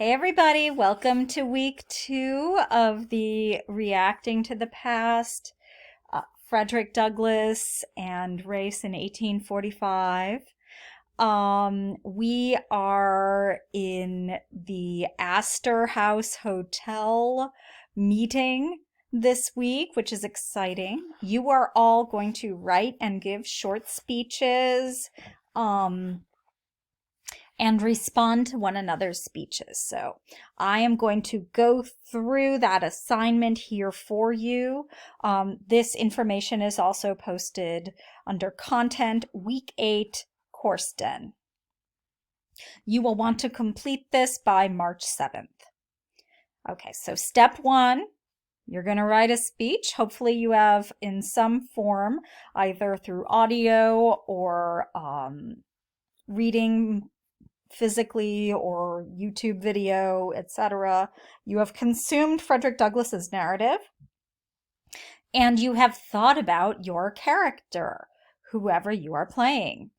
Hey everybody, welcome to week 2 of the Reacting to the Past, Frederick Douglass and Race in 1845. We are in the Astor House Hotel meeting this week, which is exciting. You are all going to write and give short speeches. And respond to one another's speeches. So I am going to go through that assignment here for you. This information is also posted under Content Week 8 Course Den. You will want to complete this by March 7th. Okay, so step 1, you're going to write a speech. Hopefully you have in some form, either through audio or reading physically or YouTube video, etc. You have consumed Frederick Douglass's narrative and you have thought about your character, whoever you are playing.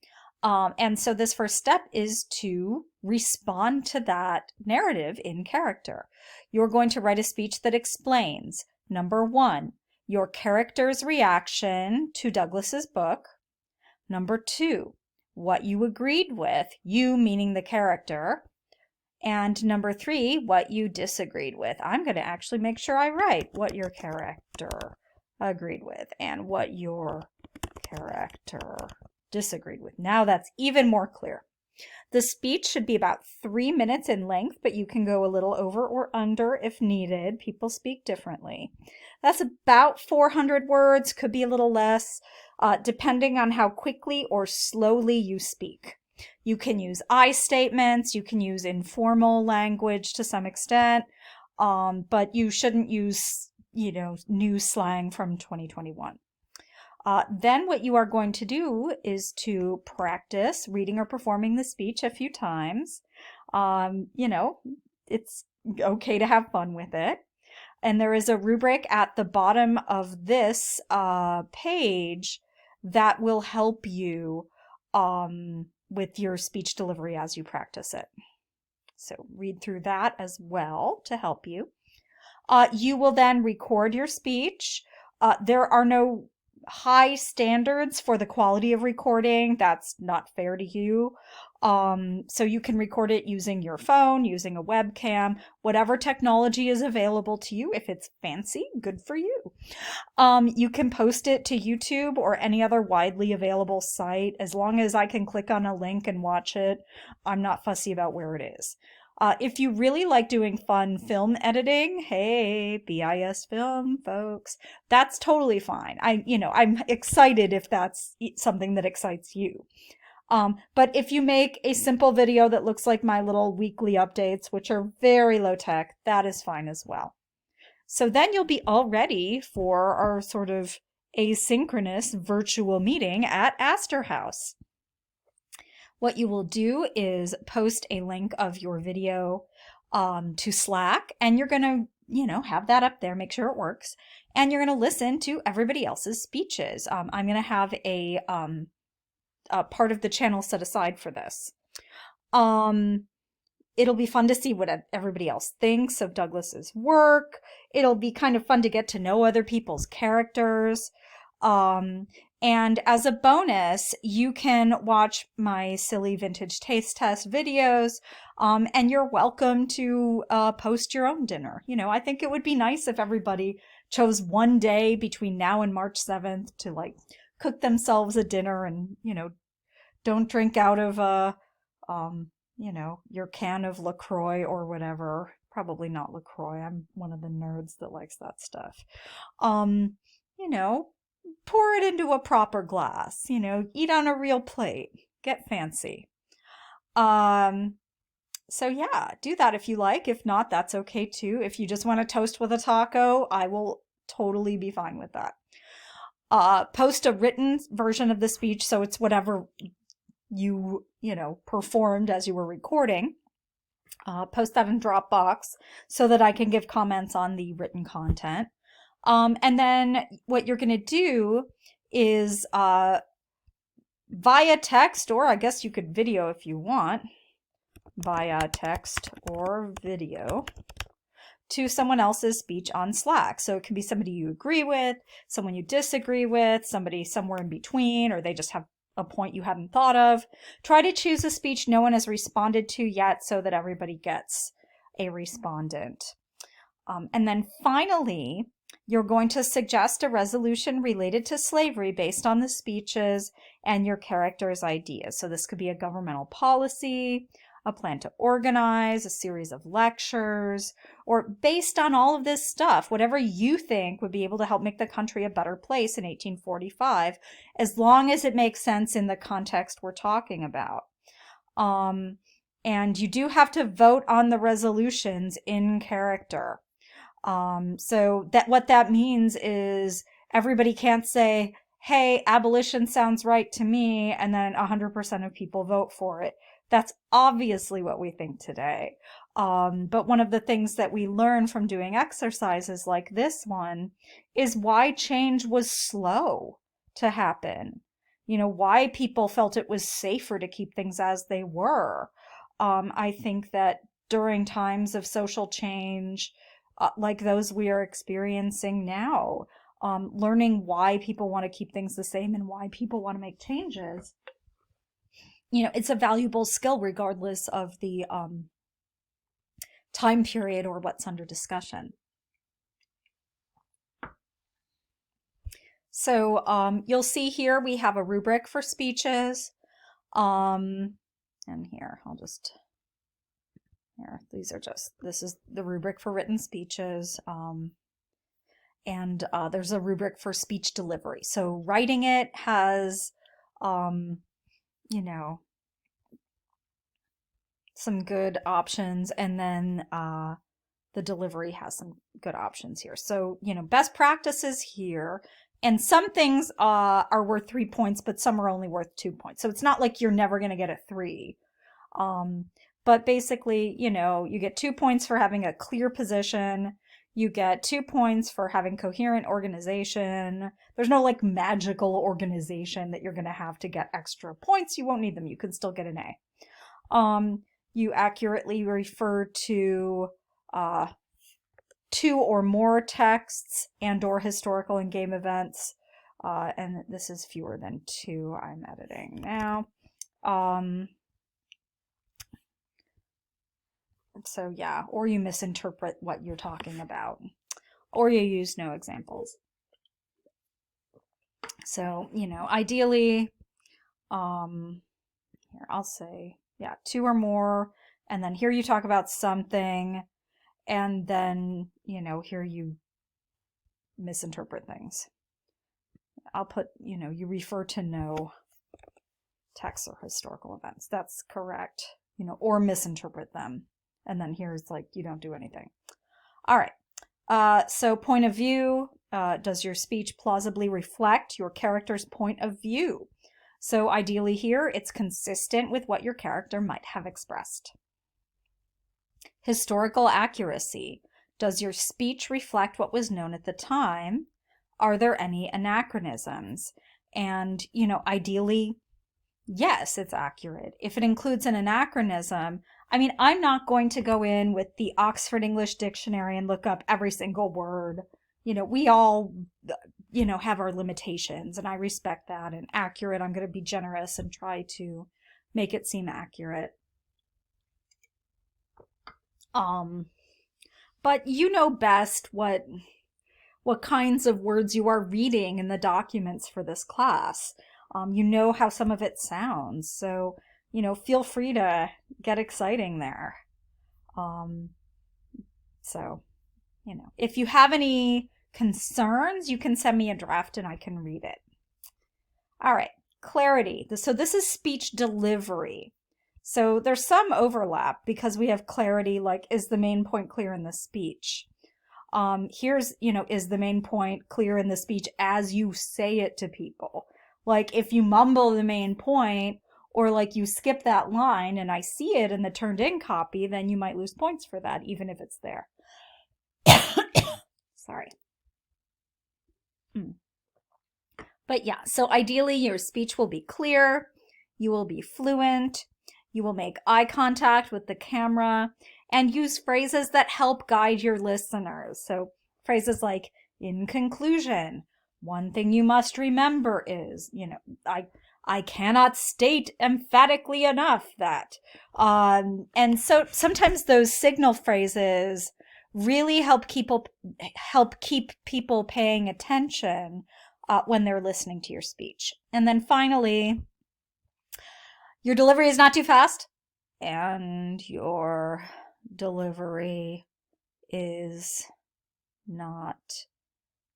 And so this first step is to respond to that narrative in character. You're going to write a speech that explains, number 1, your character's reaction to Douglass's book. Number 2, what you agreed with, you meaning the character. And number 3, what you disagreed with. I'm going to actually make sure I write what your character agreed with and what your character disagreed with. Now that's even more clear. The speech should be about 3 minutes in length, but you can go a little over or under if needed. People speak differently. That's about 400 words, could be a little less, depending on how quickly or slowly you speak. You can use I statements, you can use informal language to some extent, but you shouldn't use, new slang from 2021. Then what you are going to do is to practice reading or performing the speech a few times. It's okay to have fun with it. And there is a rubric at the bottom of this page that will help you with your speech delivery as you practice it. So read through that as well to help you. You will then record your speech. There are no high standards for the quality of recording. That's not fair to you. So you can record it using your phone, using a webcam, whatever technology is available to you. If it's fancy, good for you. You can post it to YouTube or any other widely available site. As long as I can click on a link and watch it, I'm not fussy about where it is. If you really like doing fun film editing, hey, BIS film, folks, that's totally fine. I'm excited if that's something that excites you. But if you make a simple video that looks like my little weekly updates, which are very low tech, that is fine as well. So then you'll be all ready for our sort of asynchronous virtual meeting at Astor House. What you will do is post a link of your video to Slack, and you're going to, have that up there, make sure it works, and you're going to listen to everybody else's speeches. I'm going to have a part of the channel set aside for this. It'll be fun to see what everybody else thinks of Douglass's work. It'll be kind of fun to get to know other people's characters. And as a bonus, you can watch my silly vintage taste test videos, and you're welcome to post your own dinner. I think it would be nice if everybody chose one day between now and March 7th to cook themselves a dinner and, don't drink out of your can of LaCroix or whatever. Probably not LaCroix. I'm one of the nerds that likes that stuff. Pour it into a proper glass, eat on a real plate, get fancy. So yeah, do that if you like. If not, that's okay too. If you just want to toast with a taco, I will totally be fine with that. Post a written version of the speech, so it's whatever you performed as you were recording. Post that in Dropbox so that I can give comments on the written content. And then what you're going to do is via text, or I guess you could video if you want, via text or video to someone else's speech on Slack. So it can be somebody you agree with, someone you disagree with, somebody somewhere in between, or they just have a point you hadn't thought of. Try to choose a speech no one has responded to yet so that everybody gets a respondent. And then finally, you're going to suggest a resolution related to slavery based on the speeches and your character's ideas. So this could be a governmental policy, a plan to organize, a series of lectures, or based on all of this stuff, whatever you think would be able to help make the country a better place in 1845, as long as it makes sense in the context we're talking about. And you do have to vote on the resolutions in character. So that what that means is everybody can't say, hey, abolition sounds right to me, and then 100% of people vote for it. That's obviously what we think today. But one of the things that we learn from doing exercises like this one is why change was slow to happen. You know, why people felt it was safer to keep things as they were. I think that during times of social change, like those we are experiencing now, learning why people want to keep things the same and why people want to make changes, you know, it's a valuable skill regardless of the time period or what's under discussion. So you'll see here we have a rubric for speeches. And here, this is the rubric for written speeches. And there's a rubric for speech delivery. So writing it has, you know, some good options, and then the delivery has some good options here. So, you know, best practices here, and some things are worth 3 points, but some are only worth 2 points. So it's not like you're never going to get a 3. But basically, you know, you get 2 points for having a clear position. You get 2 points for having coherent organization. There's no like magical organization that you're going to have to get extra points. You won't need them. You can still get an A. You accurately refer to 2 or more texts and or historical and game events. And this is fewer than 2. I'm editing now. So yeah, or you misinterpret what you're talking about, or you use no examples. So, you know, ideally, here I'll say, yeah, 2 or more, and then here you talk about something, and then, you know, here you misinterpret things. I'll put, you know, you refer to no texts or historical events. That's correct, you know, or misinterpret them. And then here's like, you don't do anything. All right. So point of view, does your speech plausibly reflect your character's point of view? So ideally here, it's consistent with what your character might have expressed. Historical accuracy. Does your speech reflect what was known at the time? Are there any anachronisms? And, you know, ideally, yes, it's accurate. If it includes an anachronism, I mean, I'm not going to go in with the Oxford English Dictionary and look up every single word. You know, we all, you know, have our limitations, and I respect that. And accurate, I'm going to be generous and try to make it seem accurate. But you know best what kinds of words you are reading in the documents for this class. You know how some of it sounds, so, you know, feel free to get exciting there. So, you know, if you have any concerns, you can send me a draft and I can read it. All right, clarity. So this is speech delivery. So there's some overlap because we have clarity, like, is the main point clear in the speech? Here's, you know, is the main point clear in the speech as you say it to people? Like, if you mumble the main point, or like you skip that line and I see it in the turned in copy, then you might lose points for that, even if it's there. Sorry. But yeah, so ideally your speech will be clear, you will be fluent, You will make eye contact with the camera and use phrases that help guide your listeners. So phrases like, in conclusion, one thing you must remember is, I cannot state emphatically enough that. And so sometimes those signal phrases really help keep people paying attention when they're listening to your speech. And then finally, your delivery is not too fast, and your delivery is not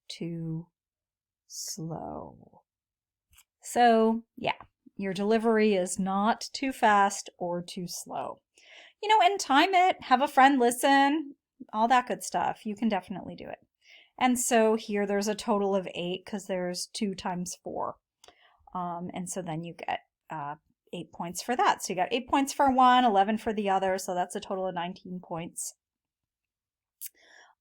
too slow. So, yeah, your delivery is not too fast or too slow. And time it, have a friend listen, all that good stuff. You can definitely do it. And so here there's a total of 8 because there's 2 times 4. And so then you get 8 points for that. So you got 8 points for one, 11 for the other. So that's a total of 19 points.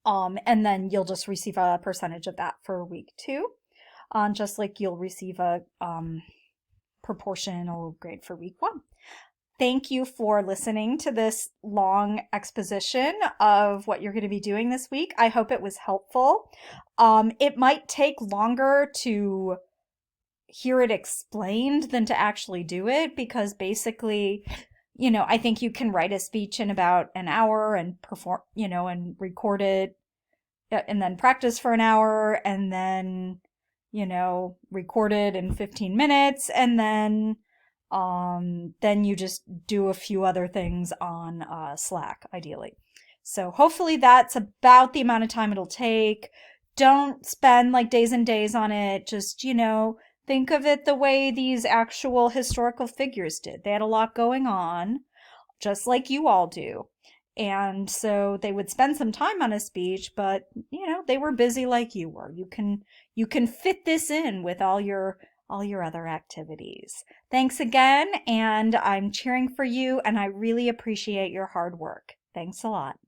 And then you'll just receive a percentage of that for week 2. Just like you'll receive a proportional grade for week 1. Thank you for listening to this long exposition of what you're going to be doing this week. I hope it was helpful. It might take longer to hear it explained than to actually do it, because basically, I think you can write a speech in about an hour and perform, and record it, and then practice for an hour, and then, record it in 15 minutes, and then you just do a few other things on Slack, ideally. So hopefully that's about the amount of time it'll take. Don't spend like days and days on it. Just, think of it the way these actual historical figures did. They had a lot going on, just like you all do. And so they would spend some time on a speech, but, they were busy like you were. You can fit this in with all your other activities. Thanks again, and I'm cheering for you, and I really appreciate your hard work. Thanks a lot.